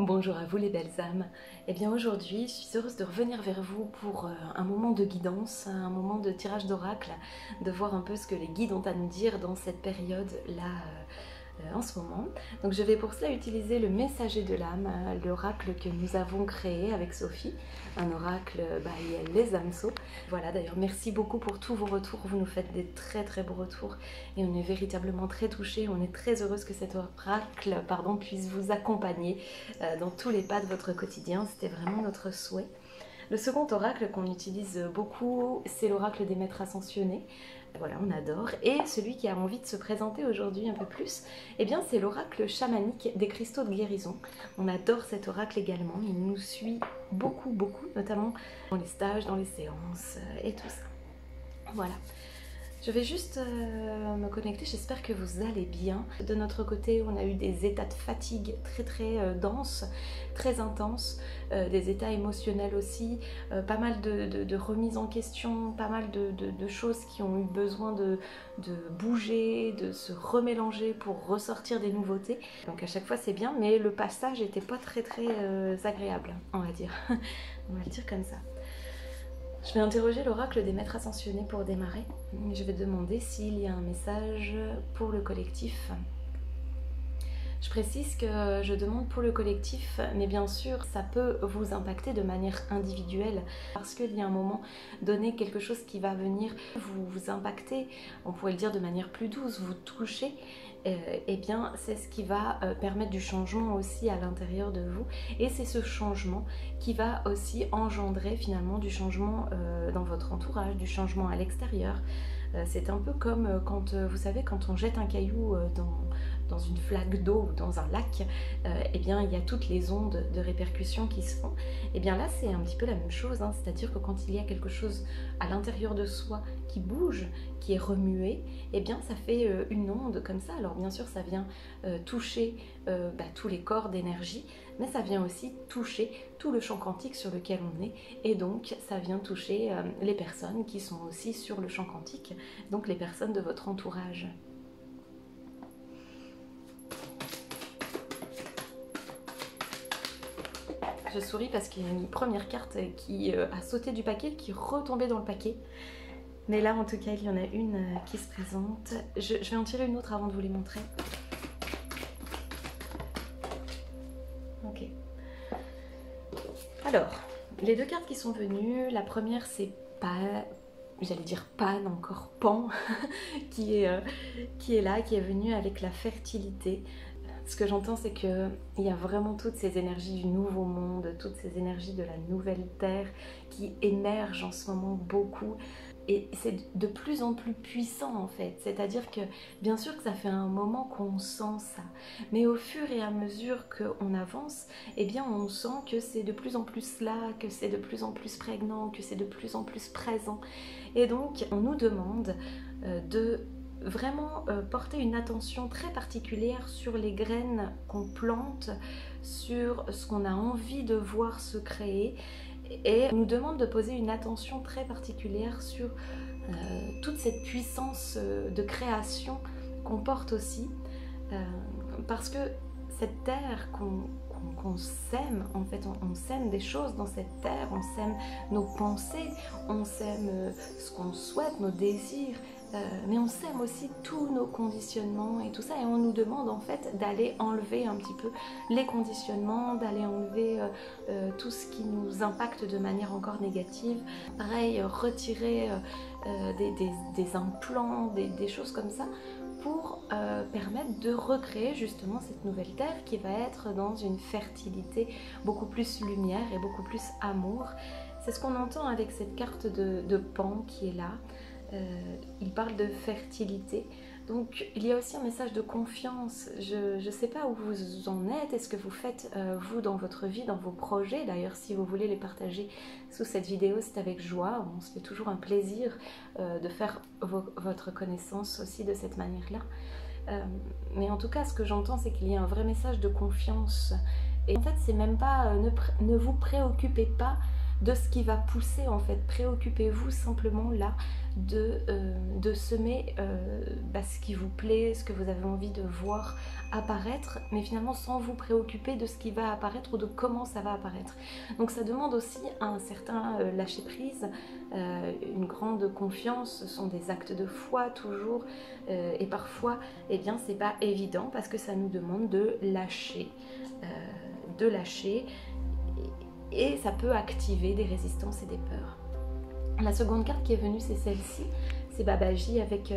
Bonjour à vous les belles âmes. Eh bien aujourd'hui, je suis heureuse de revenir vers vous pour un moment de guidance, un moment de tirage d'oracle, de voir un peu ce que les guides ont à nous dire dans cette période-là en ce moment. Donc je vais pour cela utiliser le messager de l'âme, l'oracle que nous avons créé avec Sophie, un oracle les hameçons. Voilà, d'ailleurs merci beaucoup pour tous vos retours, vous nous faites des très beaux retours et on est véritablement très touchés, on est très heureuse que cet oracle puisse vous accompagner dans tous les pas de votre quotidien, c'était vraiment notre souhait. Le second oracle qu'on utilise beaucoup, c'est l'oracle des maîtres ascensionnés. Voilà, on adore. Et celui qui a envie de se présenter aujourd'hui un peu plus, eh bien c'est l'oracle chamanique des cristaux de guérison. On adore cet oracle également, il nous suit beaucoup, notamment dans les stages, dans les séances et tout ça. Voilà. Je vais juste me connecter, j'espère que vous allez bien. De notre côté, on a eu des états de fatigue très denses, très intenses, des états émotionnels aussi, pas mal de remises en question, pas mal de choses qui ont eu besoin de bouger, de se remélanger pour ressortir des nouveautés. Donc à chaque fois c'est bien, mais le passage n'était pas très agréable, on va dire. On va le dire comme ça. Je vais interroger l'oracle des maîtres ascensionnés pour démarrer. Je vais demander s'il y a un message pour le collectif. Je précise que je demande pour le collectif, mais bien sûr, ça peut vous impacter de manière individuelle parce qu'il y a un moment donné quelque chose qui va venir vous impacter, on pourrait le dire de manière plus douce, vous toucher. Eh bien, c'est ce qui va permettre du changement aussi à l'intérieur de vous. Et c'est ce changement qui va aussi engendrer finalement du changement dans votre entourage, du changement à l'extérieur. C'est un peu comme quand, vous savez, quand on jette un caillou dans une flaque d'eau ou dans un lac, eh bien il y a toutes les ondes de répercussion qui se font. Et bien là c'est un petit peu la même chose, hein, c'est-à-dire que quand il y a quelque chose à l'intérieur de soi qui bouge, qui est remué, eh bien ça fait une onde comme ça. Alors bien sûr ça vient toucher tous les corps d'énergie, mais ça vient aussi toucher tout le champ quantique sur lequel on est, et donc ça vient toucher les personnes qui sont aussi sur le champ quantique, donc les personnes de votre entourage. Je souris parce qu'il y a une première carte qui a sauté du paquet, qui retombait dans le paquet. Mais là, en tout cas, il y en a une qui se présente. Je vais en tirer une autre avant de vous les montrer. Ok. Alors, les deux cartes qui sont venues, la première c'est pas, j'allais dire Pan, encore Pan, qui est là, qui est venu avec la fertilité. Ce que j'entends, c'est qu'il y a vraiment toutes ces énergies du nouveau monde, toutes ces énergies de la nouvelle terre qui émergent en ce moment beaucoup. Et c'est de plus en plus puissant en fait. C'est-à-dire que bien sûr que ça fait un moment qu'on sent ça. Mais au fur et à mesure qu'on avance, eh bien on sent que c'est de plus en plus là, que c'est de plus en plus prégnant, que c'est de plus en plus présent. Et donc on nous demande de vraiment porter une attention très particulière sur les graines qu'on plante, sur ce qu'on a envie de voir se créer, et on nous demande de poser une attention très particulière sur toute cette puissance de création qu'on porte aussi, parce que cette terre qu'on sème, en fait on sème des choses dans cette terre, on sème nos pensées, on sème ce qu'on souhaite, nos désirs, mais on sème aussi tous nos conditionnements et tout ça, et on nous demande en fait d'aller enlever un petit peu les conditionnements, d'aller enlever tout ce qui nous impacte de manière encore négative. Pareil, retirer des implants, des choses comme ça, pour permettre de recréer justement cette nouvelle terre qui va être dans une fertilité beaucoup plus lumière et beaucoup plus amour. C'est ce qu'on entend avec cette carte de Pan qui est là. Il parle de fertilité, donc il y a aussi un message de confiance. Je ne sais pas où vous en êtes, est-ce que vous faites vous dans votre vie, dans vos projets. D'ailleurs si vous voulez les partager sous cette vidéo, c'est avec joie, on se fait toujours un plaisir de faire votre connaissance aussi de cette manière-là. Mais en tout cas ce que j'entends, c'est qu'il y a un vrai message de confiance, et en fait c'est même pas ne vous préoccupez pas de ce qui va pousser en fait. Préoccupez-vous simplement là de semer ce qui vous plaît, ce que vous avez envie de voir apparaître, mais finalement sans vous préoccuper de ce qui va apparaître ou de comment ça va apparaître. Donc ça demande aussi un certain lâcher prise, une grande confiance. Ce sont des actes de foi toujours, et parfois eh bien c'est pas évident parce que ça nous demande de lâcher, et ça peut activer des résistances et des peurs. La seconde carte qui est venue, c'est celle-ci, c'est Babaji avec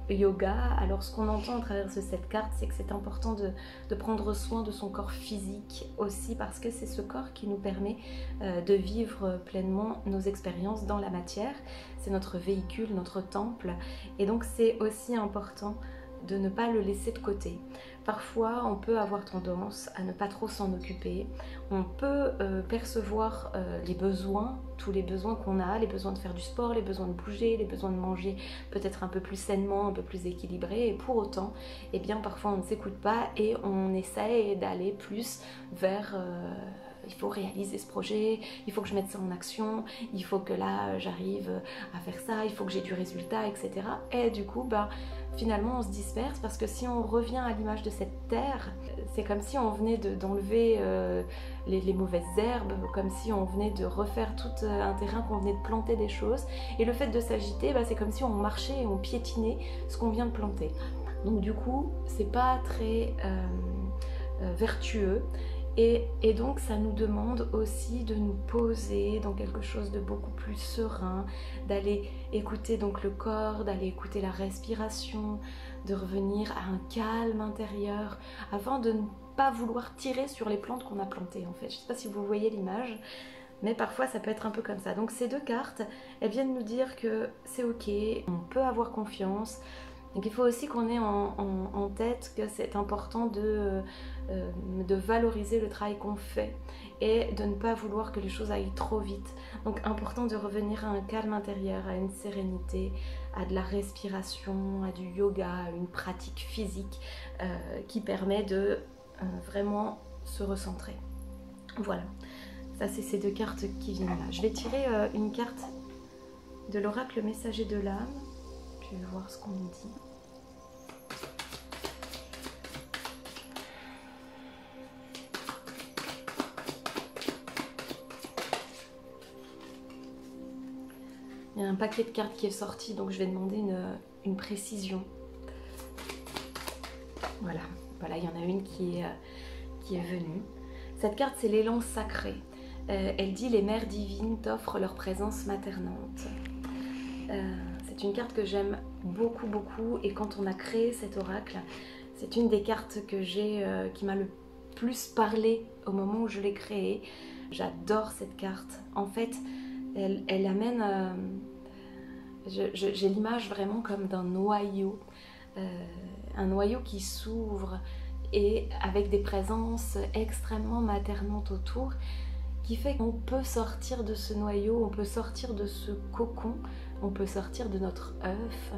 yoga. Alors ce qu'on entend à travers cette carte, c'est que c'est important de prendre soin de son corps physique aussi, parce que c'est ce corps qui nous permet de vivre pleinement nos expériences dans la matière. C'est notre véhicule, notre temple, et donc c'est aussi important de ne pas le laisser de côté. Parfois, on peut avoir tendance à ne pas trop s'en occuper. On peut percevoir les besoins, tous les besoins qu'on a, les besoins de faire du sport, les besoins de bouger, les besoins de manger peut-être un peu plus sainement, un peu plus équilibré. Et pour autant, eh bien, parfois on ne s'écoute pas et on essaye d'aller plus vers... il faut réaliser ce projet, il faut que je mette ça en action, il faut que là j'arrive à faire ça, il faut que j'ai du résultat, etc. Et du coup, finalement on se disperse, parce que si on revient à l'image de cette terre, c'est comme si on venait d'enlever les mauvaises herbes, comme si on venait de refaire tout un terrain, qu'on venait de planter des choses. Et le fait de s'agiter, c'est comme si on marchait et on piétinait ce qu'on vient de planter. Donc du coup, c'est pas très vertueux. Et donc ça nous demande aussi de nous poser dans quelque chose de beaucoup plus serein, d'aller écouter donc le corps, d'aller écouter la respiration, de revenir à un calme intérieur, afin de ne pas vouloir tirer sur les plantes qu'on a plantées en fait. Je ne sais pas si vous voyez l'image, mais parfois ça peut être un peu comme ça. Donc ces deux cartes, elles viennent nous dire que c'est ok, on peut avoir confiance. Donc il faut aussi qu'on ait en tête que c'est important de valoriser le travail qu'on fait et de ne pas vouloir que les choses aillent trop vite. Donc important de revenir à un calme intérieur, à une sérénité, à de la respiration, à du yoga, à une pratique physique qui permet de vraiment se recentrer. Voilà, ça c'est ces deux cartes qui viennent là. Je vais tirer une carte de l'oracle messager de l'âme. Je vais voir ce qu'on me dit. Il y a un paquet de cartes qui est sorti, donc je vais demander une précision. Voilà, il y en a une qui est venue. Cette carte, c'est l'élan sacré. Elle dit « Les mères divines t'offrent leur présence maternante ». C'est une carte que j'aime beaucoup, beaucoup. Et quand on a créé cet oracle, c'est une des cartes que qui m'a le plus parlé au moment où je l'ai créée. J'adore cette carte. En fait, elle amène... j'ai l'image vraiment comme d'un noyau. Un noyau qui s'ouvre et avec des présences extrêmement maternantes autour, qui fait qu'on peut sortir de ce noyau, on peut sortir de ce cocon, on peut sortir de notre œuf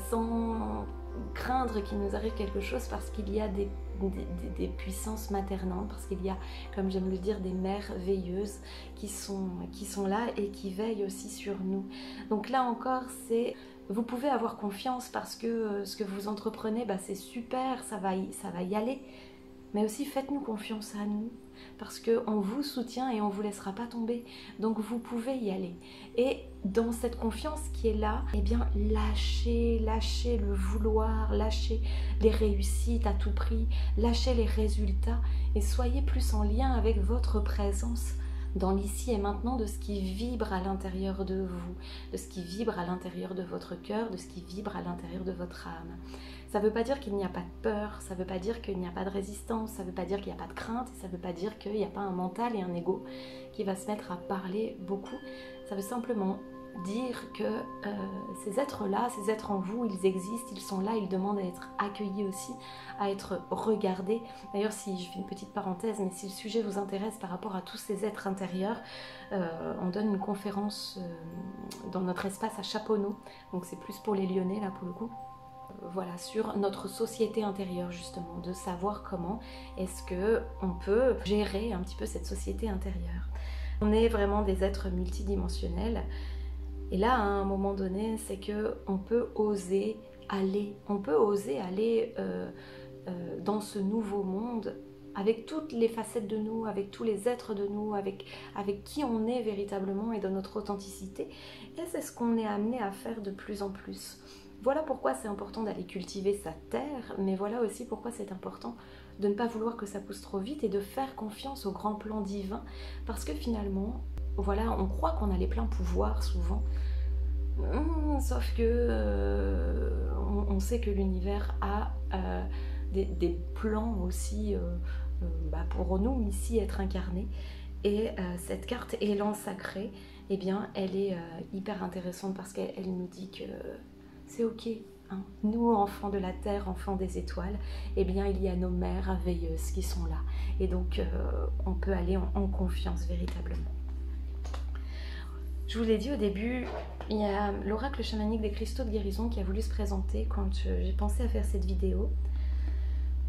sans craindre qu'il nous arrive quelque chose, parce qu'il y a des puissances maternantes, parce qu'il y a, comme j'aime le dire, des mères veilleuses qui sont là et qui veillent aussi sur nous. Donc là encore, vous pouvez avoir confiance parce que ce que vous entreprenez, c'est super, ça va y aller. Mais aussi faites-nous confiance à nous, parce qu'on vous soutient et on ne vous laissera pas tomber. Donc vous pouvez y aller. Et dans cette confiance qui est là, eh bien lâchez le vouloir, lâchez les réussites à tout prix, lâchez les résultats et soyez plus en lien avec votre présence dans l'ici et maintenant, de ce qui vibre à l'intérieur de vous, de ce qui vibre à l'intérieur de votre cœur, de ce qui vibre à l'intérieur de votre âme. Ça ne veut pas dire qu'il n'y a pas de peur, ça ne veut pas dire qu'il n'y a pas de résistance, ça ne veut pas dire qu'il n'y a pas de crainte, ça ne veut pas dire qu'il n'y a pas un mental et un ego qui va se mettre à parler beaucoup. Ça veut simplement dire que ces êtres-là, ces êtres en vous, ils existent, ils sont là, ils demandent à être accueillis aussi, à être regardés. D'ailleurs, si je fais une petite parenthèse, mais si le sujet vous intéresse par rapport à tous ces êtres intérieurs, on donne une conférence dans notre espace à Chaponneau, donc c'est plus pour les Lyonnais là pour le coup. Voilà, sur notre société intérieure justement, de savoir comment est-ce qu'on peut gérer un petit peu cette société intérieure. On est vraiment des êtres multidimensionnels. Et là, à un moment donné, c'est que on peut oser aller. On peut oser aller dans ce nouveau monde avec toutes les facettes de nous, avec tous les êtres de nous, avec qui on est véritablement et de notre authenticité. Et c'est ce qu'on est amené à faire de plus en plus. Voilà pourquoi c'est important d'aller cultiver sa terre, mais voilà aussi pourquoi c'est important de ne pas vouloir que ça pousse trop vite et de faire confiance au grand plan divin, parce que finalement, voilà, on croit qu'on a les pleins pouvoirs souvent, sauf que on sait que l'univers a des plans aussi pour nous ici être incarnés. Et cette carte élan sacré, eh bien, elle est hyper intéressante parce qu'elle nous dit que c'est ok. Hein. Nous, enfants de la terre, enfants des étoiles, eh bien, il y a nos mères veilleuses qui sont là. Et donc, on peut aller en confiance véritablement. Je vous l'ai dit au début, il y a l'oracle chamanique des cristaux de guérison qui a voulu se présenter quand j'ai pensé à faire cette vidéo.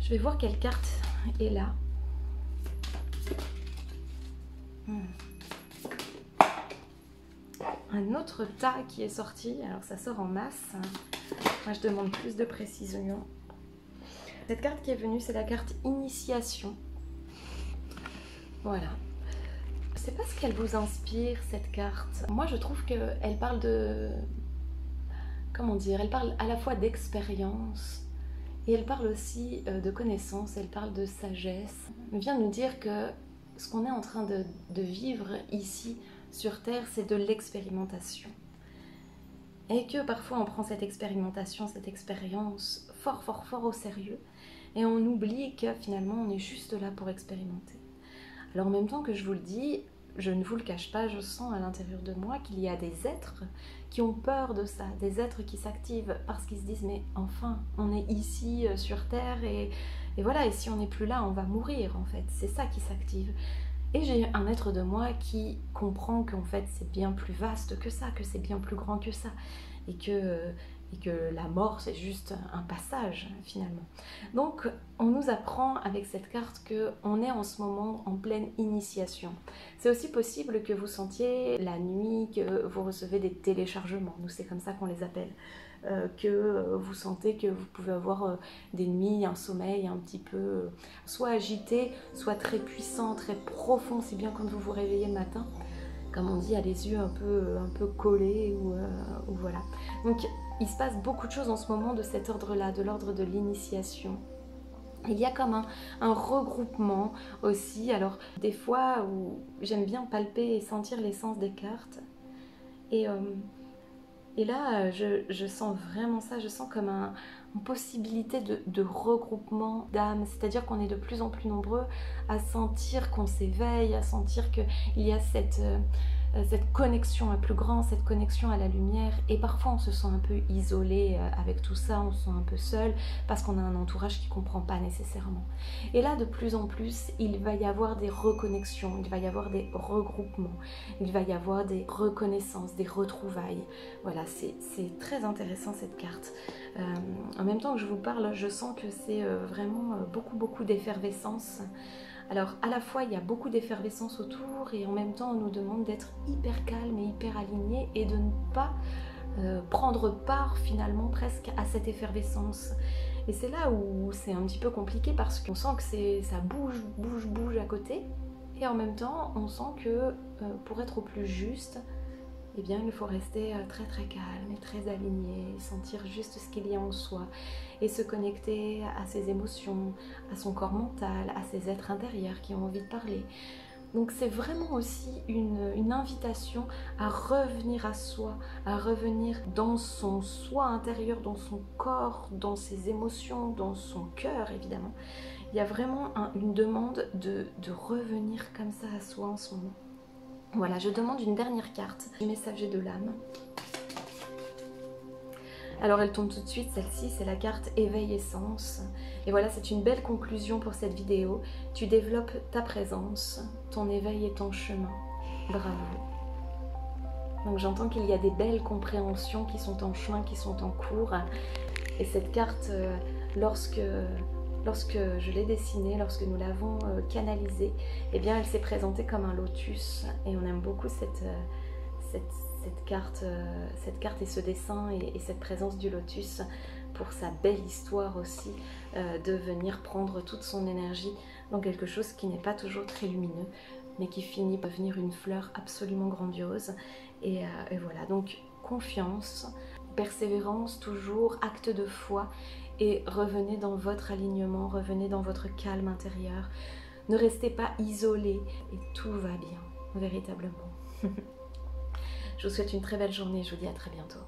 Je vais voir quelle carte est là. Un autre tas qui est sorti, alors ça sort en masse. Moi je demande plus de précision. Cette carte qui est venue, c'est la carte initiation. Voilà. Je ne sais pas ce qu'elle vous inspire cette carte. Moi je trouve qu'elle parle de... Comment dire? Elle parle à la fois d'expérience et elle parle aussi de connaissance, elle parle de sagesse. Elle vient nous dire que ce qu'on est en train de vivre ici sur Terre, c'est de l'expérimentation. Et que parfois on prend cette expérimentation, cette expérience fort au sérieux et on oublie que finalement on est juste là pour expérimenter. Alors en même temps que je vous le dis, je ne vous le cache pas, je sens à l'intérieur de moi qu'il y a des êtres qui ont peur de ça, des êtres qui s'activent parce qu'ils se disent mais enfin on est ici sur Terre et voilà, et si on n'est plus là on va mourir en fait, c'est ça qui s'active. Et j'ai un être de moi qui comprend qu'en fait c'est bien plus vaste que ça, que c'est bien plus grand que ça et que la mort c'est juste un passage finalement. Donc on nous apprend avec cette carte qu'on est en ce moment en pleine initiation. C'est aussi possible que vous sentiez la nuit, que vous recevez des téléchargements, nous c'est comme ça qu'on les appelle, que vous sentez que vous pouvez avoir des nuits, un sommeil un petit peu soit agité, soit très puissant, très profond, si bien quand vous vous réveillez le matin, comme on dit, à les yeux un peu collés ou voilà. Donc il se passe beaucoup de choses en ce moment de cet ordre-là, de l'ordre de l'initiation. Il y a comme un regroupement aussi. Alors des fois où j'aime bien palper et sentir l'essence des cartes. Et là, je sens vraiment ça, je sens comme une possibilité de regroupement d'âmes, c'est-à-dire qu'on est de plus en plus nombreux à sentir qu'on s'éveille, à sentir qu'il y a cette connexion à plus grand, cette connexion à la lumière, et parfois on se sent un peu isolé avec tout ça, on se sent un peu seul parce qu'on a un entourage qui ne comprend pas nécessairement. Et là, de plus en plus, il va y avoir des reconnexions, il va y avoir des regroupements, il va y avoir des reconnaissances, des retrouvailles. Voilà, c'est très intéressant cette carte. En même temps que je vous parle, je sens que c'est vraiment beaucoup d'effervescence. Alors à la fois il y a beaucoup d'effervescence autour et en même temps on nous demande d'être hyper calme et hyper aligné et de ne pas prendre part finalement presque à cette effervescence. Et c'est là où c'est un petit peu compliqué parce qu'on sent que ça bouge à côté et en même temps on sent que pour être au plus juste, eh bien, il faut rester très calme et très aligné, sentir juste ce qu'il y a en soi et se connecter à ses émotions, à son corps mental, à ses êtres intérieurs qui ont envie de parler. Donc c'est vraiment aussi une invitation à revenir à soi, à revenir dans son soi intérieur, dans son corps, dans ses émotions, dans son cœur évidemment. Il y a vraiment une demande de revenir comme ça à soi en ce moment. Voilà, je demande une dernière carte, le messager de l'âme. Alors elle tombe tout de suite, celle-ci, c'est la carte éveil essence. Et voilà, c'est une belle conclusion pour cette vidéo. Tu développes ta présence, ton éveil est ton chemin. Bravo. Donc j'entends qu'il y a des belles compréhensions qui sont en chemin, qui sont en cours. Et cette carte, lorsque lorsque je l'ai dessinée, lorsque nous l'avons canalisée, eh bien elle s'est présentée comme un lotus et on aime beaucoup cette carte et ce dessin et cette présence du lotus pour sa belle histoire aussi, de venir prendre toute son énergie dans quelque chose qui n'est pas toujours très lumineux, mais qui finit par devenir une fleur absolument grandiose. Et voilà, donc confiance, persévérance toujours, acte de foi, et revenez dans votre alignement, revenez dans votre calme intérieur. Ne restez pas isolés et tout va bien, véritablement. Je vous souhaite une très belle journée et je vous dis à très bientôt.